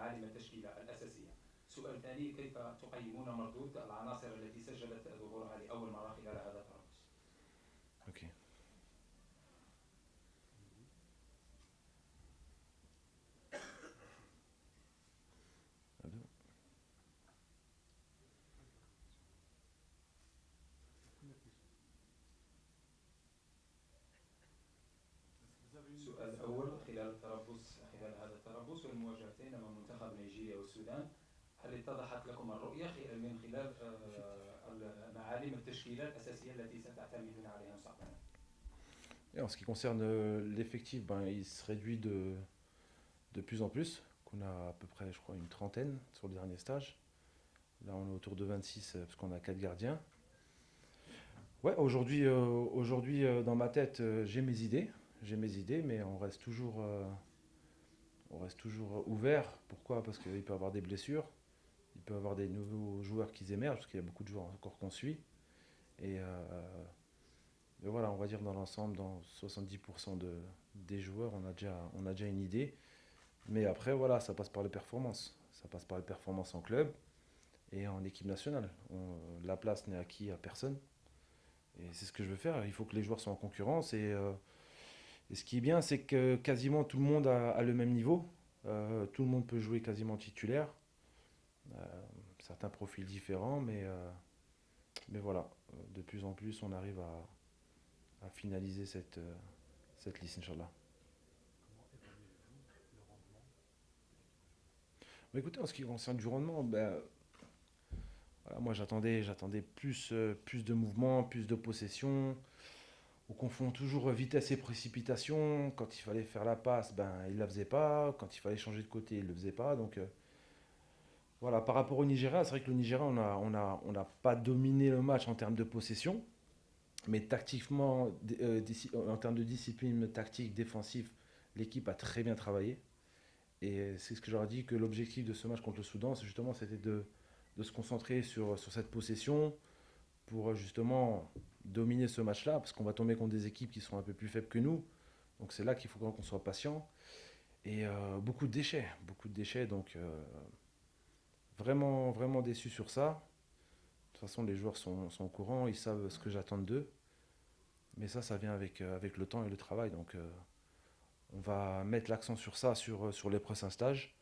معالم التشكيلة الأساسية. سؤال ثاني: كيف تقيمون مردود العناصر التي سجلت ظهورها لأول مرة خلال هذا التربص؟ Ok. السؤال الأول: خلال هذا التربص والمواجهتين أمام منتخب نيجيريا والسودان، هل اتضحت لكم الرؤية من خلال معالم التشكيلة الأساسية التي ستعتمدون عليها مستقبلا؟ Et en ce qui concerne l'effectif, ben, il se réduit de plus en plus. On a à peu près, je crois, une trentaine sur le dernier stage. Là, on est autour de 26 parce qu'on a 4 gardiens. Ouais, aujourd'hui, dans ma tête, j'ai mes idées. J'ai mes idées, mais on reste toujours ouvert. Pourquoi? Parce qu'il peut y avoir des blessures. Il peut y avoir des nouveaux joueurs qui émergent, parce qu'il y a beaucoup de joueurs encore qu'on suit. Et, voilà, on va dire dans l'ensemble, dans 70% des joueurs, on a déjà une idée. Mais après, voilà, ça passe par les performances. Ça passe par les performances en club et en équipe nationale. La place n'est acquise à personne. Et c'est ce que je veux faire. Il faut que les joueurs soient en concurrence. Et ce qui est bien, c'est que quasiment tout le monde a le même niveau. Tout le monde peut jouer quasiment titulaire. Euh, Certains profils différents, mais voilà. De plus en plus, on arrive à finaliser cette liste, Inch'Allah. Mais écoutez, en ce qui concerne du rendement, ben, voilà, moi j'attendais plus de mouvement, plus de possession. On confond toujours vitesse et précipitation. Quand il fallait faire la passe, ben, il ne la faisait pas. Quand il fallait changer de côté, il ne le faisait pas. Donc voilà, par rapport au Nigeria, c'est vrai que le Nigeria, on n'a pas dominé le match en termes de possession. Mais tactiquement, en termes de discipline tactique, défensif, l'équipe a très bien travaillé. Et c'est ce que j'aurais dit, que l'objectif de ce match contre le Soudan, c'était de se concentrer sur cette possession pour justement dominer ce match-là, parce qu'on va tomber contre des équipes qui sont un peu plus faibles que nous. Donc c'est là qu'il faut qu'on soit patient. Et beaucoup de déchets, donc vraiment, vraiment déçu sur ça. De toute façon, les joueurs sont au courant, ils savent ce que j'attends d'eux. Mais ça vient avec le temps et le travail. Donc on va mettre l'accent sur ça, sur les prochains stages,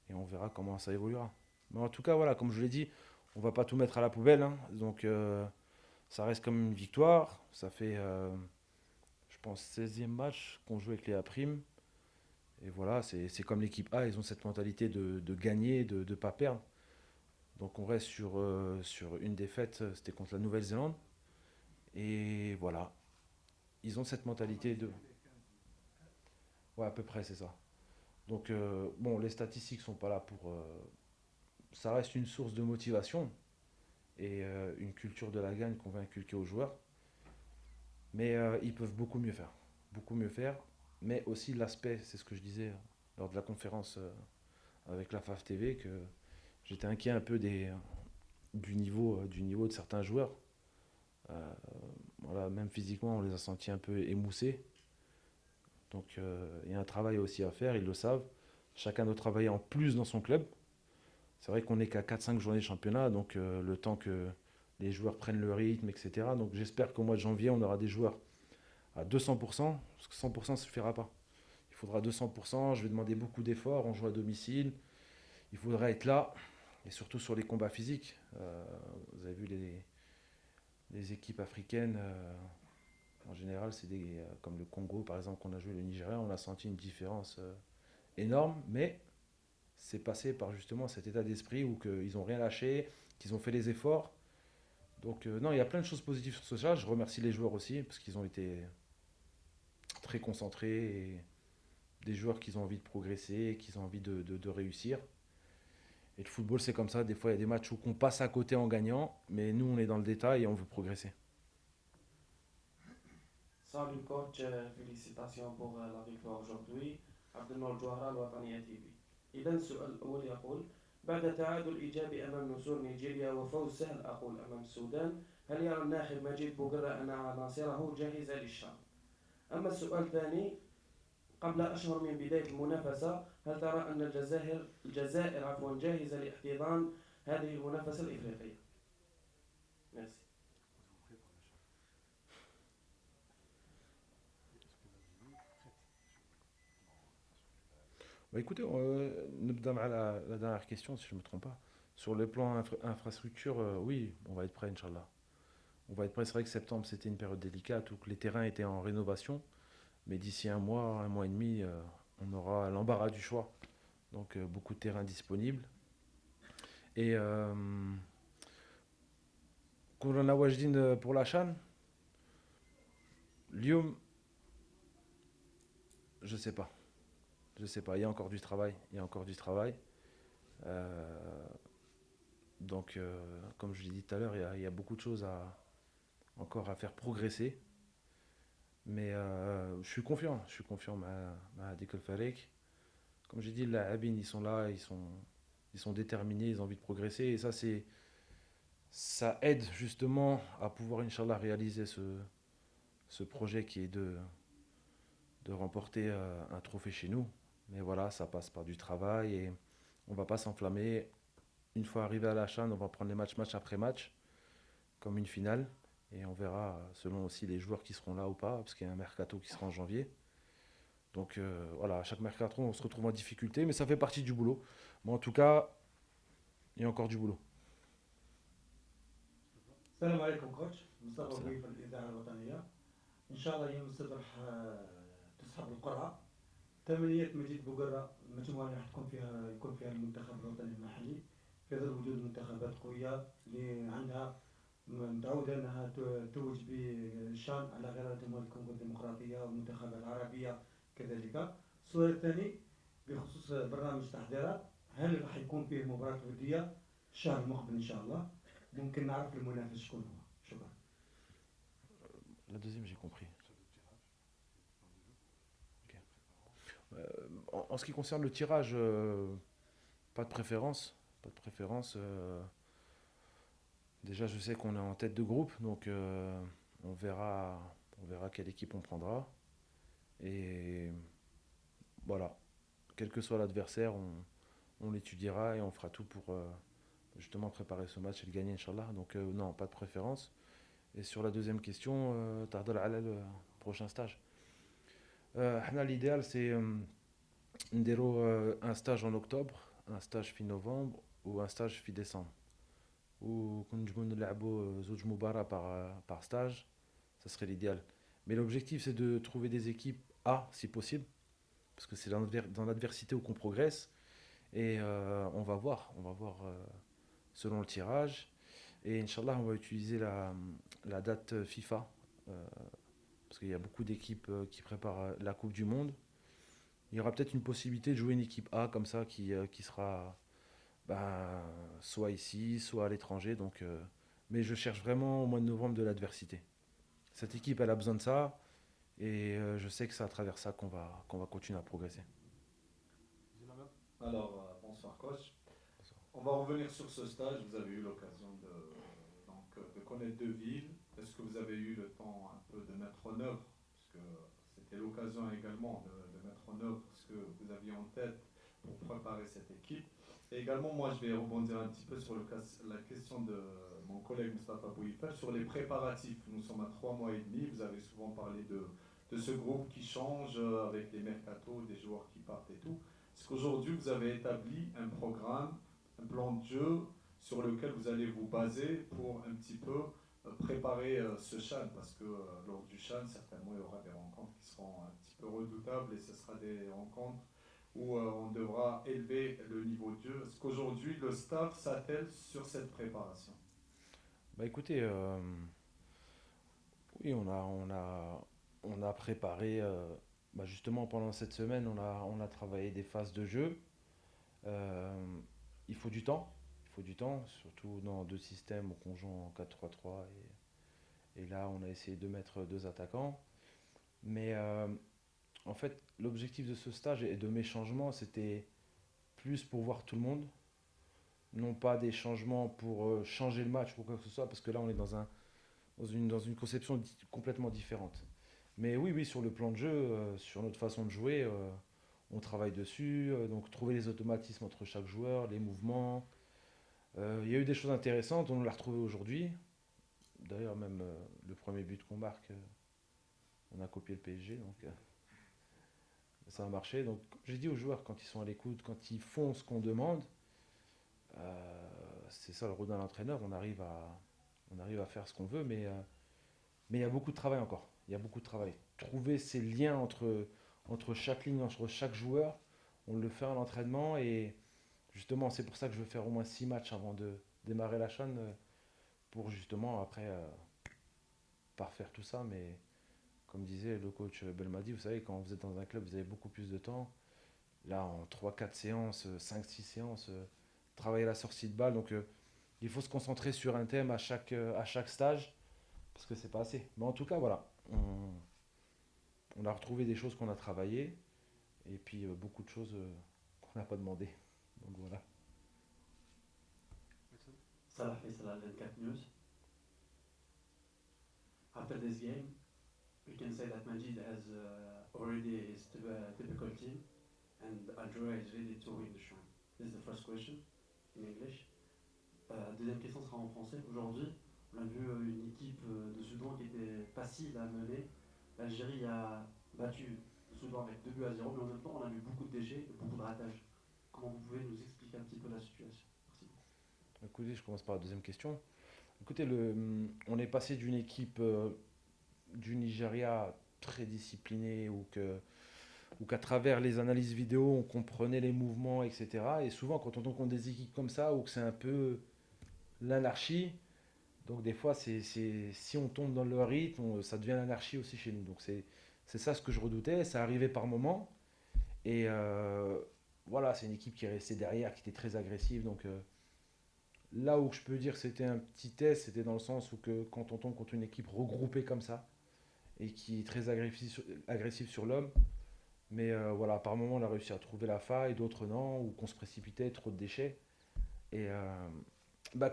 et on verra comment ça évoluera. Mais en tout cas, voilà, comme je l'ai dit, on va pas tout mettre à la poubelle, hein. Donc ça reste comme une victoire. Ça fait, je pense, 16e match qu'on joue avec les A'. Et voilà, c'est comme l'équipe A, ils ont cette mentalité de gagner, de ne pas perdre. Donc on reste sur une défaite, c'était contre la Nouvelle-Zélande. Et voilà, ils ont cette mentalité de... Ouais, à peu près, c'est ça. Donc bon, les statistiques sont pas là pour... ça reste une source de motivation et une culture de la gagne qu'on va inculquer aux joueurs. Mais ils peuvent beaucoup mieux faire. Beaucoup mieux faire. Mais aussi l'aspect, c'est ce que je disais lors de la conférence avec la FAF TV, que j'étais inquiet un peu du niveau de certains joueurs. Euh, voilà, même physiquement, on les a sentis un peu émoussés. Donc il y a un travail aussi à faire, ils le savent. Chacun doit travailler en plus dans son club. C'est vrai qu'on n'est qu'à 4-5 journées de championnat, donc le temps que les joueurs prennent le rythme, etc. Donc j'espère qu'au mois de janvier, on aura des joueurs à 200%, parce que 100% ne suffira pas. Il faudra 200%, je vais demander beaucoup d'efforts, on joue à domicile, il faudra être là, et surtout sur les combats physiques. Vous avez vu les équipes africaines, en général, c'est comme le Congo par exemple, qu'on a joué le Nigeria, on a senti une différence énorme, mais c'est passé par justement cet état d'esprit où ils n'ont rien lâché, qu'ils ont fait les efforts. Donc non, il y a plein de choses positives sur ce chat. Je remercie les joueurs aussi, parce qu'ils ont été très concentrés, et des joueurs qui ont envie de progresser, qui ont envie de réussir. Et le football, c'est comme ça. Des fois, il y a des matchs où on passe à côté en gagnant, mais nous, on est dans le détail et on veut progresser. Salut coach, félicitations pour la victoire aujourd'hui. عبد النور الجوهرة الوطنية تي في. إذا السؤال الأول يقول: بعد تعادل إيجابي أمام نسور نيجيريا وفوز سهل أقول أمام السودان، هل يرى الناخب مجيد بوغرة أن عناصره جاهزة للشان؟ أما السؤال الثاني: قبل أشهر من بداية المنافسة، هل ترى أن الجزائر جاهزة لاحتضان هذه المنافسة الإفريقية؟ Merci. Bah écoutez, نبدأ مع la dernière question, si je ne me trompe pas. Sur le plan infrastructure, oui, on va être prêt, Inch'Allah. On va être prêt. C'est vrai que septembre, c'était une période délicate où les terrains étaient en rénovation. Mais d'ici un mois et demi, on aura l'embarras du choix. Donc, beaucoup de terrains disponibles. Et Kourana Wajdin pour la Chan, Lyon, je sais pas. Je sais pas. Il y a encore du travail. Il y a encore du travail. Euh, donc, comme je l'ai dit tout à l'heure, il y a beaucoup de choses encore à faire progresser. Mais je suis confiant. Je suis confiant à Dekel Farek. Comme j'ai dit, les Abin, ils sont là, ils sont déterminés, ils ont envie de progresser. Et ça aide justement à pouvoir, Inch'Allah, réaliser ce projet qui est de remporter un trophée chez nous. Mais voilà, ça passe par du travail et on ne va pas s'enflammer. Une fois arrivé à la Chan, on va prendre les match après match, comme une finale. Et on verra selon aussi les joueurs qui seront là ou pas, parce qu'il y a un mercato qui sera en janvier. Donc voilà, à chaque mercato, on se retrouve en difficulté, mais ça fait partie du boulot. Bon, en tout cas, il y a encore du boulot. السلام عليكم كوتش مصطفى السلام. بوي في الإذاعة الوطنية. إن شاء الله يوم السبت راح تسحب القرعة. تمنية مجيد بوقرة مجموعة راح يكون فيها المنتخب الوطني المحلي في ظل وجود منتخبات قوية اللي عندها متعودة أنها توج بالشان على غرار جمهورية الكونغو الديمقراطية والمنتخبات العربية كذلك. السؤال الثاني بخصوص برنامج تحضيرات، هل راح يكون فيه مباراة ودية الشهر المقبل إن شاء الله؟ ممكن نعرف المنافس شكون هو؟ شكرا. La deuxième, j'ai compris. Ok. En ce qui concerne le tirage, pas de préférence. Pas de préférence. Déjà, je sais qu'on est en tête de groupe, donc on verra quelle équipe on prendra. Et voilà, quel que soit l'adversaire, on l'étudiera et on fera tout pour justement préparer ce match et le gagner, Inch'Allah. Donc non, pas de préférence. Et sur la deuxième question, Tardal Ala, le prochain stage. L'idéal, c'est un stage en octobre, un stage fin novembre ou un stage fin décembre. Ou quand nous نلعبوا زوج مباراة par stage, ça serait l'idéal. Mais l'objectif, c'est de trouver des équipes A, si possible, parce que c'est dans l'adversité où qu'on progresse. Et on va voir selon le tirage. Et Inch'Allah, on va utiliser la date FIFA, parce qu'il y a beaucoup d'équipes qui préparent la Coupe du Monde. Il y aura peut-être une possibilité de jouer une équipe A comme ça qui sera soit ici, soit à l'étranger. Donc, mais je cherche vraiment au mois de novembre de l'adversité. Cette équipe, elle a besoin de ça. Et je sais que c'est à travers ça qu'on va continuer à progresser. Alors, bonsoir coach. On va revenir sur ce stage. Vous avez eu l'occasion de connaître deux villes. Est-ce que vous avez eu le temps un peu de mettre en œuvre, parce que c'était l'occasion également de mettre en œuvre ce que vous aviez en tête pour préparer cette équipe. Et également, moi, je vais rebondir un petit peu sur la question de mon collègue Mustafa Bouifel sur les préparatifs. Nous sommes à 3 mois et demi. Vous avez souvent parlé de ce groupe qui change avec les mercatos, des joueurs qui partent et tout. Est-ce qu'aujourd'hui, vous avez établi un programme, un plan de jeu sur lequel vous allez vous baser pour un petit peu préparer ce CHAN? Parce que lors du CHAN, certainement, il y aura des rencontres qui seront un petit peu redoutables et ce sera des rencontres où on devra élever le niveau de jeu. Est-ce qu'aujourd'hui, le staff s'attelle sur cette préparation? Bah écoutez, oui, on a préparé, justement pendant cette semaine, on a travaillé des phases de jeu. Euh, il faut du temps, surtout dans deux systèmes où on joue en 4-3-3 et là on a essayé de mettre deux attaquants. Mais en fait, l'objectif de ce stage et de mes changements, c'était plus pour voir tout le monde, non pas des changements pour changer le match ou quoi que ce soit, parce que là on est dans une conception complètement différente. Mais oui, sur le plan de jeu, sur notre façon de jouer, on travaille dessus, donc trouver les automatismes entre chaque joueur, les mouvements. Il y a eu des choses intéressantes, on l'a retrouvé aujourd'hui. D'ailleurs, même le premier but qu'on marque, on a copié le PSG, donc ça a marché. Donc j'ai dit aux joueurs, quand ils sont à l'écoute, quand ils font ce qu'on demande, c'est ça le rôle d'un entraîneur, on arrive à faire ce qu'on veut, mais il y a beaucoup de travail encore. Il y a beaucoup de travail. Trouver ces liens entre chaque ligne, entre chaque joueur, on le fait à l'entraînement et justement, c'est pour ça que je veux faire au moins 6 matchs avant de démarrer la chaîne pour justement après parfaire tout ça. Mais comme disait le coach Belmadi, vous savez, quand vous êtes dans un club, vous avez beaucoup plus de temps. Là, en 3 4 séances, 5 6 séances, travailler la sortie de balle. Donc, il faut se concentrer sur un thème à chaque stage parce que c'est pas assez. Mais en tout cas, voilà, on a retrouvé des choses qu'on a travaillées et puis beaucoup de choses qu'on n'a pas demandé. Donc voilà. Salah Faisal, 24 News. After this game, we can say that Majid has already his typical team, and Algeria is ready to win the shrine. This is the first question in English. Deuxième question sera en français. Aujourd'hui, on a vu une équipe de Soudan qui était facile à mener. L'Algérie a battu le Soudan avec 2 buts à 0, mais en même temps, on a vu beaucoup de déchets et beaucoup de ratages. Comment vous pouvez nous expliquer un petit peu la situation? Merci. Écoutez, je commence par la deuxième question. Écoutez, on est passé d'une équipe du Nigeria très disciplinée ou qu'à travers les analyses vidéo, on comprenait les mouvements, etc. Et souvent, quand on tombe contre des équipes comme ça, ou que c'est un peu l'anarchie, donc des fois, si on tombe dans le rythme, ça devient l'anarchie aussi chez nous. Donc c'est ça ce que je redoutais, ça arrivait par moments. Et voilà, c'est une équipe qui est restée derrière, qui était très agressive. Donc là où je peux dire que c'était un petit test, c'était dans le sens où que quand on tombe contre une équipe regroupée comme ça, et qui est très agressive sur l'homme, mais voilà, par moments on a réussi à trouver la faille, d'autres non, ou qu'on se précipitait, trop de déchets. Et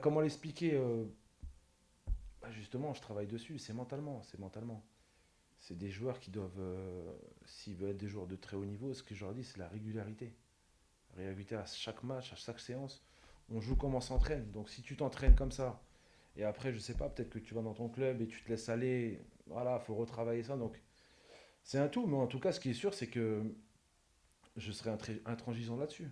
comment l'expliquer justement, je travaille dessus, c'est mentalement, c'est mentalement. C'est des joueurs qui doivent, s'ils veulent être des joueurs de très haut niveau, ce que je leur dis, c'est la régularité. La régularité à chaque match, à chaque séance. On joue comme on s'entraîne. Donc si tu t'entraînes comme ça, et après, je sais pas, peut-être que tu vas dans ton club et tu te laisses aller, voilà, il faut retravailler ça. Donc c'est un tout, mais en tout cas, ce qui est sûr, c'est que je serai intransigeant là-dessus.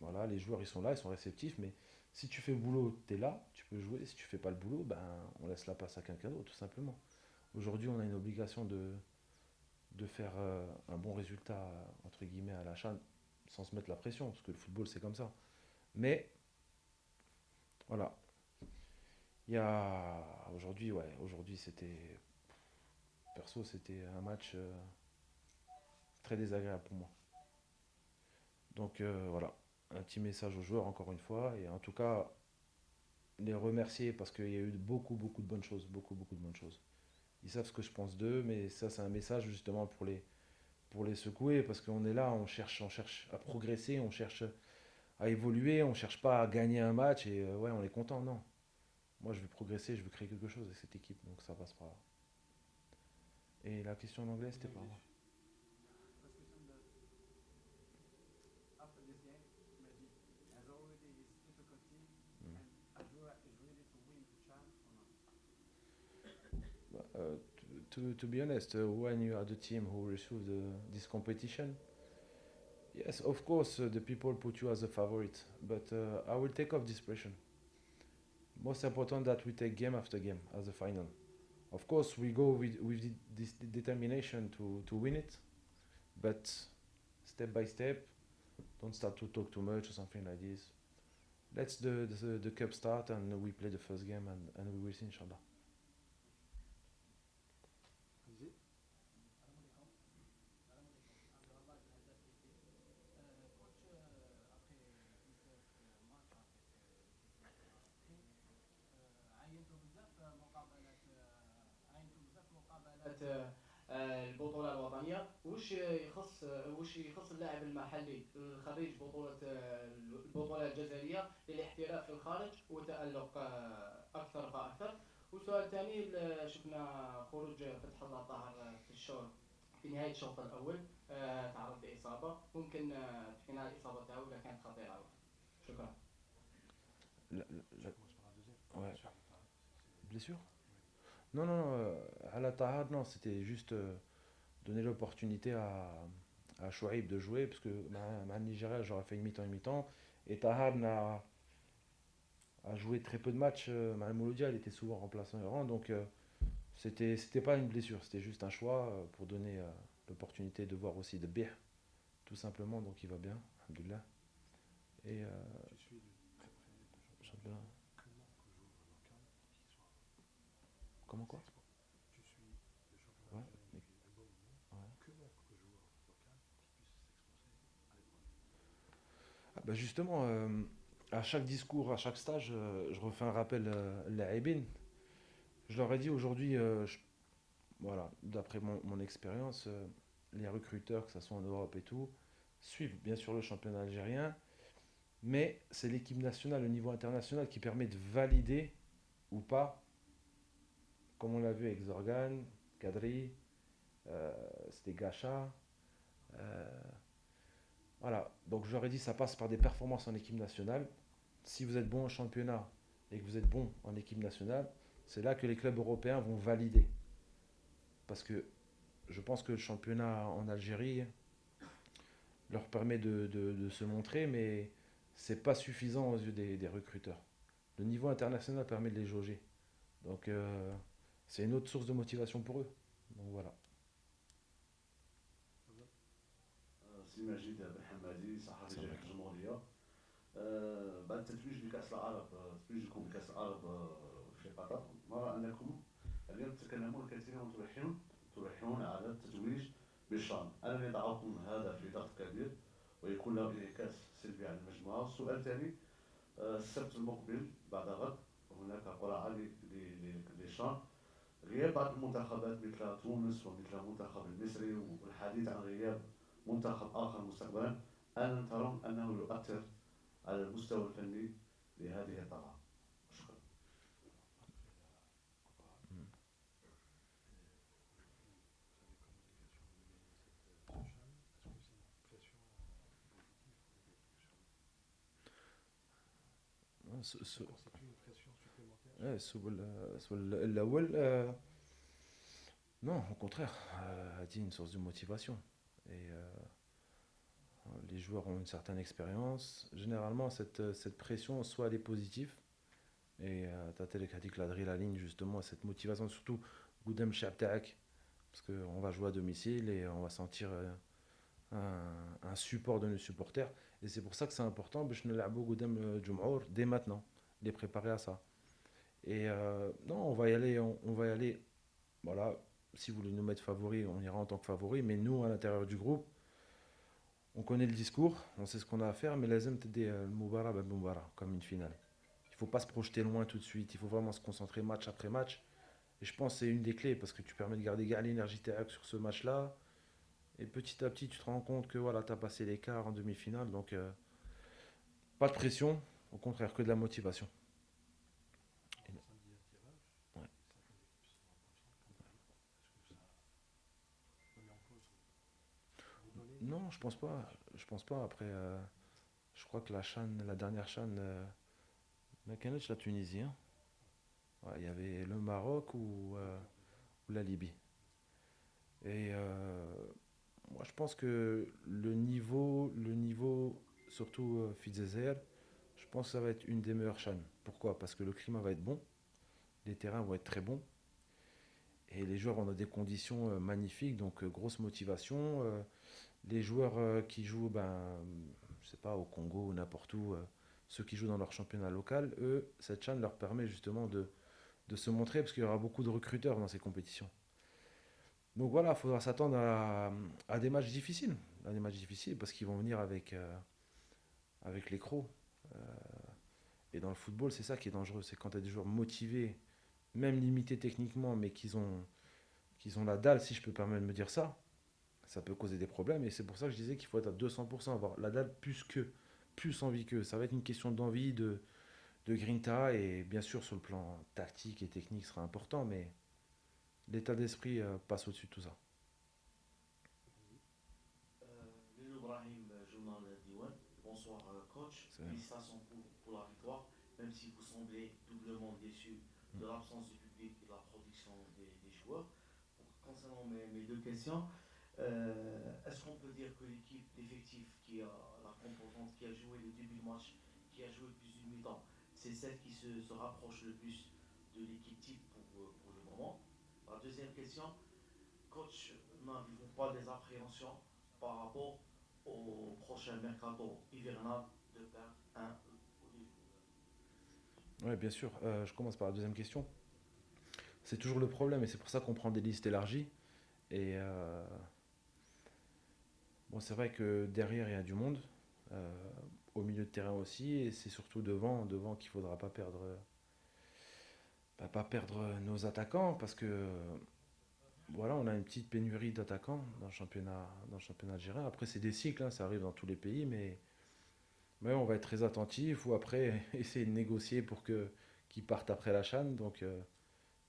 Voilà, les joueurs, ils sont là, ils sont réceptifs, mais si tu fais le boulot, tu es là, tu peux jouer. Si tu fais pas le boulot, ben, on laisse la place à quelqu'un d'autre, tout simplement. Aujourd'hui, on a une obligation de faire un bon résultat, entre guillemets, à l'achat, sans se mettre la pression, parce que le football, c'est comme ça. Mais, voilà. Il y a. Aujourd'hui, ouais, aujourd'hui, c'était. Perso, c'était un match très désagréable pour moi. Donc, voilà. Un petit message aux joueurs, encore une fois. Et en tout cas, les remercier parce qu'il y a eu beaucoup, beaucoup de bonnes choses. Beaucoup, beaucoup de bonnes choses. Ils savent ce que je pense d'eux, mais ça, c'est un message justement pour les secouer, parce qu'on est là, on cherche à progresser, on cherche à évoluer, on cherche pas à gagner un match et ouais, on est content, non. Moi, je veux progresser, je veux créer quelque chose avec cette équipe, donc ça passe par là. Et la question en anglais, c'était pas moi. To be honest, when you are the team who received this competition, yes, of course, the people put you as a favorite, but I will take off this pressure. Most important that we take game after game as a final. Of course, we go with this determination to win it, but step by step, don't start to talk too much or something like this. Let's the cup start and we play the first game and we will see, inshallah. البطولة الوطنية وش يخص اللاعب المحلي خريج البطولة الجزائرية للاحتراف في الخارج وتألق أكثر فأكثر. والسؤال الثاني شفنا خروج فتح الله طاهر في نهاية الشوط الأول تعرض لإصابة ممكن تحكي لنا على الإصابة تاعو إذا كانت خطيرة ولا لا. شكرا. La- ouais. Blessure? Non, non, non. À la Tahar, non, c'était juste donner l'opportunité à Chouaib de jouer, parce que le Nigeria, j'aurais fait une mi-temps, une mi-temps. Et Tahar a joué très peu de matchs. Mouloudia, il était souvent remplaçant errant, donc c'était pas une blessure, c'était juste un choix pour donner l'opportunité de voir aussi de Bih, tout simplement, donc il va bien, alhamdoulilah. Et championnat. Comment quoi? Ouais, mais- ouais. Ah bah justement, à chaque discours, à chaque stage, je refais un rappel Laïbin. Je leur ai dit aujourd'hui, voilà, d'après mon expérience, les recruteurs, que ce soit en Europe et tout, suivent bien sûr le championnat algérien, mais c'est l'équipe nationale au niveau international qui permet de valider ou pas, comme on l'a vu avec Zorgan, Kadri, c'était Gacha. euh, voilà, donc j'aurais dit ça passe par des performances en équipe nationale. Si vous êtes bon en championnat et que vous êtes bon en équipe nationale, c'est là que les clubs européens vont valider. Parce que je pense que le championnat en Algérie leur permet de se montrer, mais c'est pas suffisant aux yeux des recruteurs. Le niveau international permet de les jauger. Donc c'est une autre source de motivation pour eux. Donc voilà. سي مجيد بن حمادي صحفي C'est vrai. جريدة الجمهورية. بعد التتويج بكأس العرب، تتويجكم بكأس العرب في قطر، نرى أنكم اليوم تتكلمون كثيرا وتلحون على التتويج بالشان، ألم يضعكم هذا في ضغط كبير ويكون له انعكاس سلبي على المجموعة؟ السؤال الثاني، السبت المقبل بعد غد هناك قرعة للشان، غياب بعض المنتخبات مثل تونس ومثل المنتخب المصري والحديث عن غياب منتخب آخر مستقبلا، ألم ترون أنه يؤثر على المستوى الفني لهذه الطلعة؟ شكرا. الأول non, au contraire, a dit une source de motivation. Et les joueurs ont une certaine expérience. Généralement, cette pression, soit elle est positive, et Tatelek a dit que la ligne, justement, cette motivation, surtout Goudem Shabtak, parce qu'on va jouer à domicile et on va sentir un support de nos supporters. Et c'est pour ça que c'est important, je ne Goudem Jum'our dès maintenant, les préparer à ça. Et non, on va y aller, voilà, si vous voulez nous mettre favoris, on ira en tant que favoris, mais nous, à l'intérieur du groupe, on connaît le discours, on sait ce qu'on a à faire, mais lazem t'aider le Moubara ben Moubara, comme une finale. Il ne faut pas se projeter loin tout de suite, il faut vraiment se concentrer match après match. Et je pense que c'est une des clés, parce que tu permets de garder l'énergie sur ce match-là. Et petit à petit, tu te rends compte que voilà, tu as passé l'écart en demi-finale, donc pas de pression, au contraire, que de la motivation. Ouais. Non, je pense pas. Je pense pas. Après, je crois que la dernière CHAN, la Tunisie, hein. Ouais, il y avait le Maroc ou la Libye. Et moi, je pense que le niveau surtout Fidzezer, je pense que ça va être une des meilleures CHAN. Pourquoi? Parce que le climat va être bon, les terrains vont être très bons, et les joueurs ont des conditions magnifiques, donc grosse motivation. Les joueurs qui jouent, je sais pas, au Congo ou n'importe où, ceux qui jouent dans leur championnat local, eux, cette CHAN leur permet justement de se montrer, parce qu'il y aura beaucoup de recruteurs dans ces compétitions. Donc voilà, il faudra s'attendre à des matchs difficiles. À des matchs difficiles, parce qu'ils vont venir avec les crocs. Euh, et dans le football, c'est ça qui est dangereux. C'est quand tu as des joueurs motivés, même limités techniquement, mais qu'ils ont la dalle, si je peux permettre de me dire ça, ça peut causer des problèmes. Et c'est pour ça que je disais qu'il faut être à 200%, avoir la dalle plus envie qu'eux. Ça va être une question d'envie, de grinta, et bien sûr, sur le plan tactique et technique sera important, mais l'état d'esprit passe au-dessus de tout ça. coach, C'est- félicitations pour la victoire, même si vous semblez doublement déçu de l'absence du public et de la production des joueurs. Concernant mes deux questions, est-ce qu'on peut dire que l'équipe, l'effectif qui a la composante, qui a joué le début de match, qui a joué le plus d'une mi-temps, c'est celle qui se rapproche le plus de l'équipe type pour le moment? La deuxième question, coach, n'avez-vous pas des appréhensions par rapport au prochain mercato hivernal de perdre un ou deux joueurs? Ouais, bien sûr. Je commence par la deuxième question. C'est toujours le problème et c'est pour ça qu'on prend des listes élargies. Et bon, c'est vrai que derrière, il y a du monde. Au milieu de terrain aussi. Et c'est surtout devant qu'il ne faudra pas perdre nos attaquants parce que voilà, on a une petite pénurie d'attaquants dans le championnat algérien. Après, c'est des cycles, hein, ça arrive dans tous les pays, mais on va être très attentif ou après essayer de négocier pour qu'ils partent après la CHAN. Donc,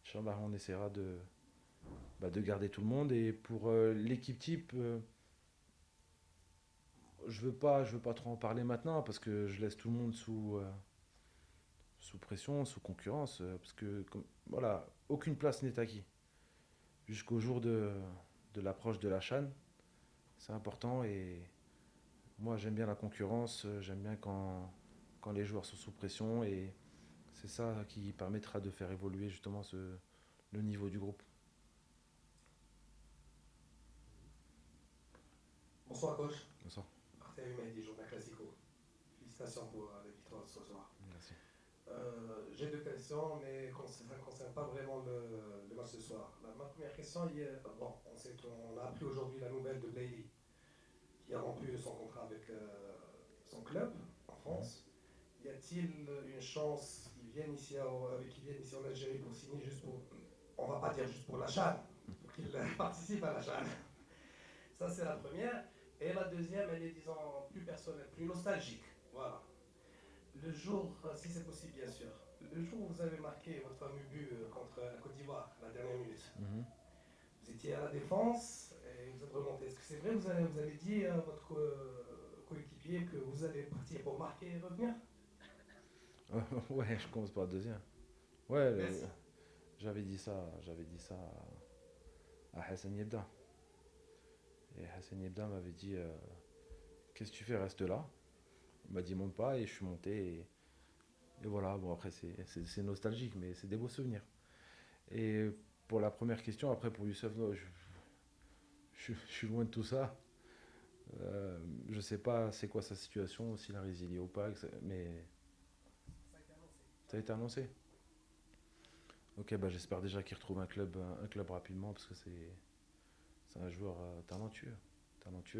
Inch'Allah, on essaiera de garder tout le monde. Et pour l'équipe type, je veux pas trop en parler maintenant parce que je laisse tout le monde sous pression, sous concurrence, parce que voilà, aucune place n'est acquise jusqu'au jour de l'approche de la CHAN. C'est important et moi j'aime bien la concurrence, j'aime bien quand les joueurs sont sous pression et c'est ça qui permettra de faire évoluer justement le niveau du groupe. Bonsoir coach. Bonsoir. Arthur Mehdi, journal Classico. Félicitations pour la victoire de ce soir. Merci. J'ai deux questions, mais ça ne concerne pas vraiment le match ce soir. Ma première question, on a appris aujourd'hui la nouvelle de Blayley, qui a rompu son contrat avec son club en France. Y a-t-il une chance qu'il vienne ici en Algérie pour signer on va pas dire juste pour la CHAN, pour qu'il participe à la CHAN. Ça c'est la première. Et la deuxième, elle est disons plus personnelle, plus nostalgique. Voilà. Le jour, si c'est possible bien sûr, le jour où vous avez marqué votre fameux but contre la Côte d'Ivoire, la dernière minute, vous étiez à la défense et vous êtes remonté. Est-ce que c'est vrai que vous avez dit à votre coéquipier que vous allez partir pour marquer et revenir? Ouais, je commence par la deuxième. Ouais, Merci. j'avais dit ça à Hassan Yebda. Et Hassan Yebda m'avait dit qu'est-ce que tu fais, reste là. Il m'a dit monte pas et je suis monté et voilà, bon après c'est nostalgique mais c'est des beaux souvenirs. Et pour la première question, après pour Youssef, non, je suis loin de tout ça. Je sais pas c'est quoi sa situation, s'il a résilié ou pas, mais ça a été annoncé. Ok, bah j'espère déjà qu'il retrouve un club rapidement parce que c'est un joueur talentueux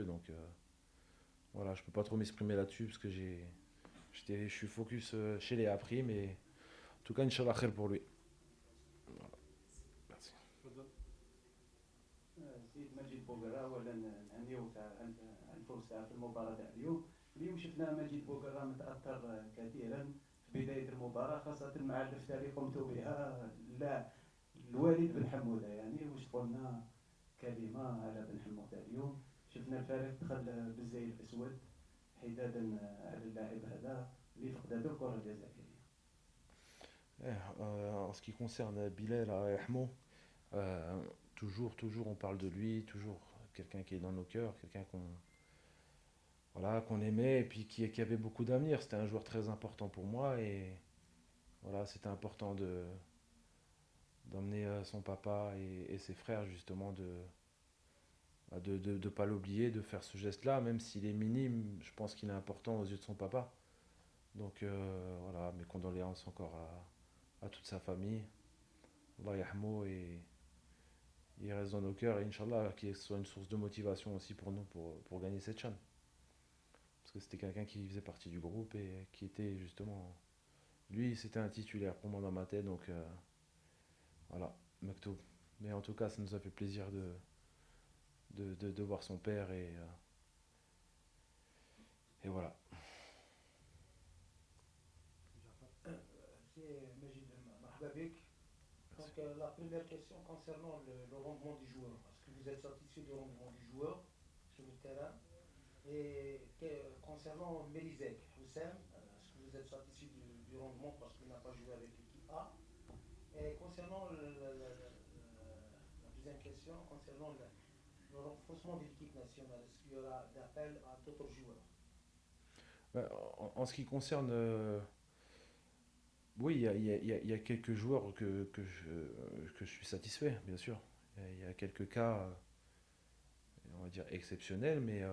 donc voilà, je peux pas trop m'exprimer là-dessus parce que je suis focus chez les appris, mais en tout cas, Inch'Allah khair pour lui. Voilà. Merci. سيد مجيد بوغرا اولا نهنيو على الفوز تاع في المباراه تاع اليوم شفنا مجيد بوغرا متاثر كثيرا في بدايه المباراه خاصه مع اللفته اللي قمتوا بها الوالد بن حموده يعني واش قلنا كلمه على بن حموده اليوم شفنا الفريق دخل بالزي الاسود حدادا على اللاعب هذا اللي فقد هذه الكره الجزائريه. En ce qui concerne Bilal Ahmo, toujours on parle de lui, toujours quelqu'un qui est dans nos cœurs, quelqu'un qu'on aimait et puis qui avait beaucoup d'avenir. C'était un joueur très important pour moi et voilà, c'était important d'emmener son papa et ses frères justement de pas l'oublier, de faire ce geste-là, même s'il est minime, je pense qu'il est important aux yeux de son papa. Donc voilà, mes condoléances encore à toute sa famille. Allah yahmo et il reste dans nos cœurs et Inch'Allah qu'il soit une source de motivation aussi pour nous pour gagner cette CHAN. Parce que c'était quelqu'un qui faisait partie du groupe et qui était justement... Lui, c'était un titulaire pour moi dans ma tête, donc voilà, Maktoub. Mais en tout cas, ça nous a fait plaisir de voir son père et voilà. C'est Majid Mahbabik. Donc la première question concernant le rendement du joueur. Est-ce que vous êtes satisfait du rendement du joueur sur le terrain? Et concernant Melizek, Houssem, Et concernant la deuxième question, concernant le renforcement de l'équipe nationale, est-ce qu'il y aura d'appel à d'autres joueurs? En ce qui concerne, oui, il y a quelques joueurs que je suis satisfait, bien sûr. Il y a quelques cas, on va dire, exceptionnels, mais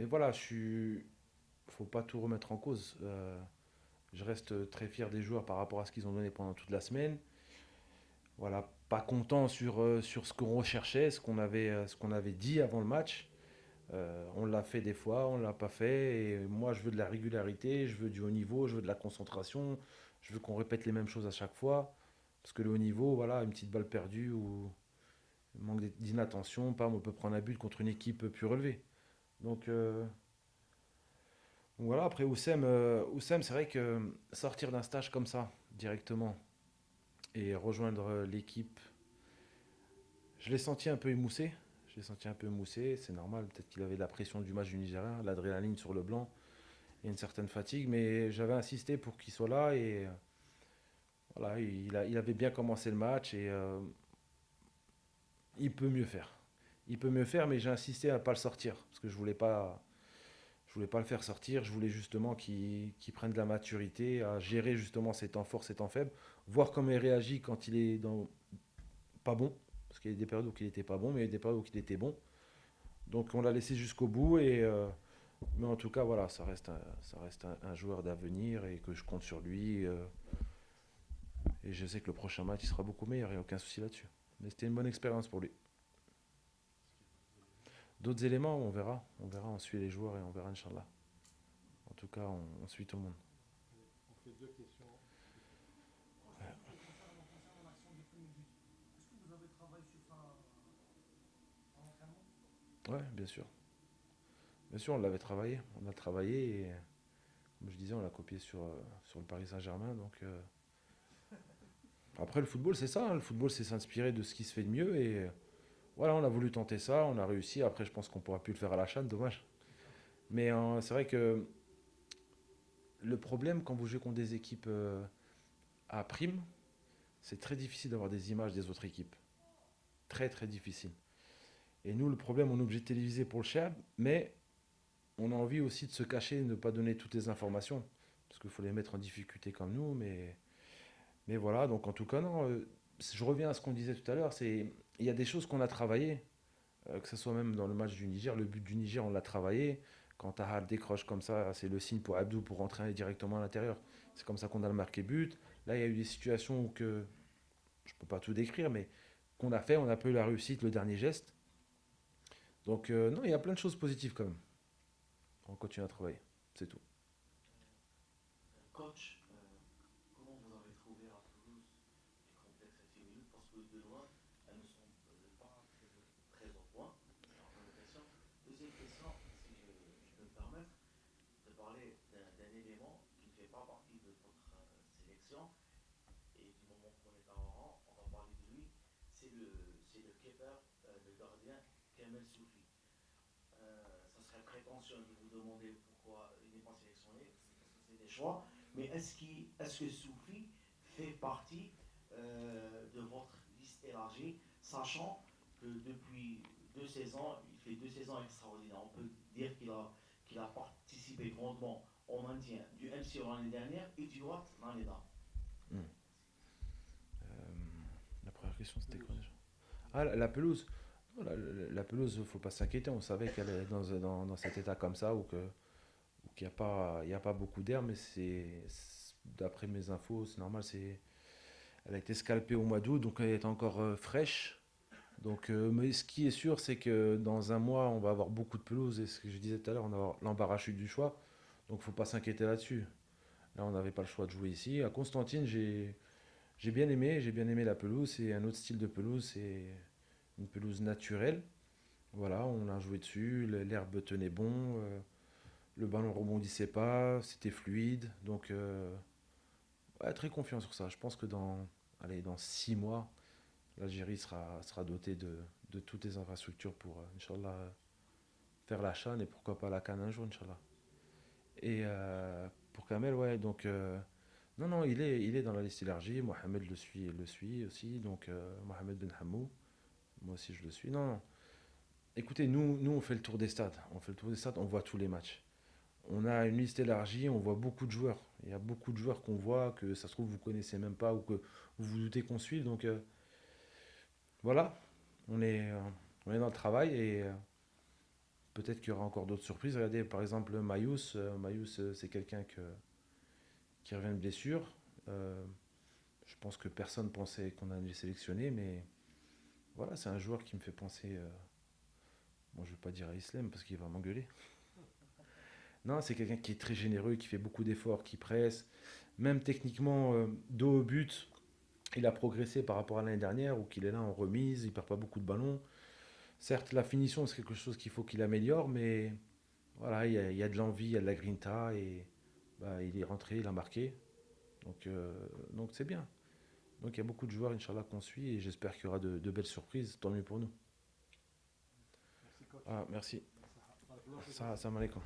voilà, faut pas tout remettre en cause. Je reste très fier des joueurs par rapport à ce qu'ils ont donné pendant toute la semaine. Voilà, pas content sur ce qu'on recherchait, ce qu'on avait dit avant le match. On l'a fait des fois, on l'a pas fait. Et moi, je veux de la régularité, je veux du haut niveau, je veux de la concentration. Je veux qu'on répète les mêmes choses à chaque fois. Parce que le haut niveau, voilà, une petite balle perdue ou un manque d'inattention, on peut prendre un but contre une équipe plus relevée. Donc, voilà, après Oussem, c'est vrai que sortir d'un stage comme ça, directement, et rejoindre l'équipe, je l'ai senti un peu émoussé. Je l'ai senti un peu émoussé, c'est normal. Peut-être qu'il avait la pression du match du Nigeria, l'adrénaline sur le blanc et une certaine fatigue. Mais j'avais insisté pour qu'il soit là et voilà, il avait bien commencé le match et il peut mieux faire. Il peut mieux faire, mais j'ai insisté à ne pas le sortir parce que je voulais pas le faire sortir. Je voulais justement qu'il prenne de la maturité à gérer justement ses temps forts, ses temps faibles, voir comment il réagit quand il est pas bon. Parce qu'il y a des périodes où il n'était pas bon, mais il y a des périodes où il était bon. Donc on l'a laissé jusqu'au bout. Mais en tout cas, voilà, ça reste un joueur d'avenir et que je compte sur lui. Et je sais que le prochain match, il sera beaucoup meilleur, il n'y a aucun souci là-dessus. Mais c'était une bonne expérience pour lui. D'autres éléments, on verra. On suit les joueurs et on verra, Inch'Allah. En tout cas, on suit tout le monde. On fait deux questions. Ouais, bien sûr. Bien sûr, on l'avait travaillé. On a travaillé et, comme je disais, on l'a copié sur le Paris Saint-Germain. Donc, après, le football, c'est ça. Le football, c'est s'inspirer de ce qui se fait de mieux. Et voilà, on a voulu tenter ça. On a réussi. Après, je pense qu'on ne pourra plus le faire à la CHAN, dommage. Mais c'est vrai que le problème, quand vous jouez contre des équipes à prime, c'est très difficile d'avoir des images des autres équipes. Très, très difficile. Et nous, le problème, on est obligé de téléviser pour le Chab, mais on a envie aussi de se cacher et de ne pas donner toutes les informations. Parce qu'il faut les mettre en difficulté comme nous. Mais voilà, donc en tout cas, non. Je reviens à ce qu'on disait tout à l'heure. Il y a des choses qu'on a travaillées, que ce soit même dans le match du Niger. Le but du Niger, on l'a travaillé. Quand Tahal décroche comme ça, c'est le signe pour Abdou pour rentrer directement à l'intérieur. C'est comme ça qu'on a le marqué but. Là, il y a eu des situations où je ne peux pas tout décrire, mais qu'on a fait, on a pas eu la réussite, le dernier geste. Donc non, il y a plein de choses positives quand même. On continue à travailler, c'est tout. Coach, comment vous avez trouvé à Toulouse les complexes féminines? Parce que de loin, elles ne sont pas très au point. C'est la première question. Deuxième question, si je peux me permettre de parler d'un élément qui ne fait pas partie de votre sélection. Et du moment qu'on est à Oran, on va parler de lui. C'est le keeper, le gardien Kamel Soufi. Ça serait prétentieux de vous demander pourquoi il n'est pas sélectionné, parce que c'est des choix. Mais est-ce que Soufi fait partie de votre liste élargie, sachant que depuis 2 saisons, il fait 2 saisons extraordinaires. On peut dire qu'il a participé grandement au maintien du MCO l'année dernière et du Watt l'année d'avant. La première question, c'était quoi déjà? Ah, la pelouse. Non, la pelouse, il ne faut pas s'inquiéter. On savait qu'elle est dans cet état comme ça, ou qu'il n'y a pas beaucoup d'air, mais d'après mes infos, c'est normal. Elle a été scalpée au mois d'août, donc elle est encore fraîche. Donc, mais ce qui est sûr, c'est que dans un mois, on va avoir beaucoup de pelouse. Et ce que je disais tout à l'heure, on va avoir l'embarras du choix. Donc, il ne faut pas s'inquiéter là-dessus. Là, on n'avait pas le choix de jouer ici. À Constantine, j'ai bien aimé la pelouse. C'est un autre style de pelouse, c'est une pelouse naturelle. Voilà, on a joué dessus, l'herbe tenait bon, le ballon rebondissait pas, c'était fluide. Donc, ouais, très confiant sur ça. Je pense que dans 6 mois, l'Algérie sera dotée de toutes les infrastructures pour, Inch'Allah, faire la CHAN et pourquoi pas la CAN un jour, Inch'Allah. Et pour Kamel, ouais, donc Non, non, il est dans la liste élargie. Mohamed le suit aussi. Donc, Mohamed Ben Hamou, moi aussi je le suis. Non, non. Écoutez, nous, on fait le tour des stades. On fait le tour des stades, on voit tous les matchs. On a une liste élargie, on voit beaucoup de joueurs. Il y a beaucoup de joueurs qu'on voit, que ça se trouve vous connaissez même pas ou que vous vous doutez qu'on suive. Donc, voilà, on est, euh, on est dans le travail et peut-être qu'il y aura encore d'autres surprises. Regardez, par exemple, Mayous. Mayous, c'est quelqu'un qui revient de blessure. Euh, je pense que personne pensait qu'on allait le sélectionner, mais voilà, c'est un joueur qui me fait penser. Bon, je ne vais pas dire à Islam parce qu'il va m'engueuler. Non, c'est quelqu'un qui est très généreux, qui fait beaucoup d'efforts, qui presse. Même techniquement, dos au but, il a progressé par rapport à l'année dernière, où qu'il est là en remise, il perd pas beaucoup de ballons. Certes, la finition, c'est quelque chose qu'il faut qu'il améliore, mais voilà, il y a de l'envie, il y a de la grinta, et bah, il est rentré, il a marqué. Donc c'est bien. Donc il y a beaucoup de joueurs, Inch'Allah, qu'on suit, et j'espère qu'il y aura de belles surprises, tant mieux pour nous. Merci coach. Ah, merci. Barakallahu fik. Salam alaikum.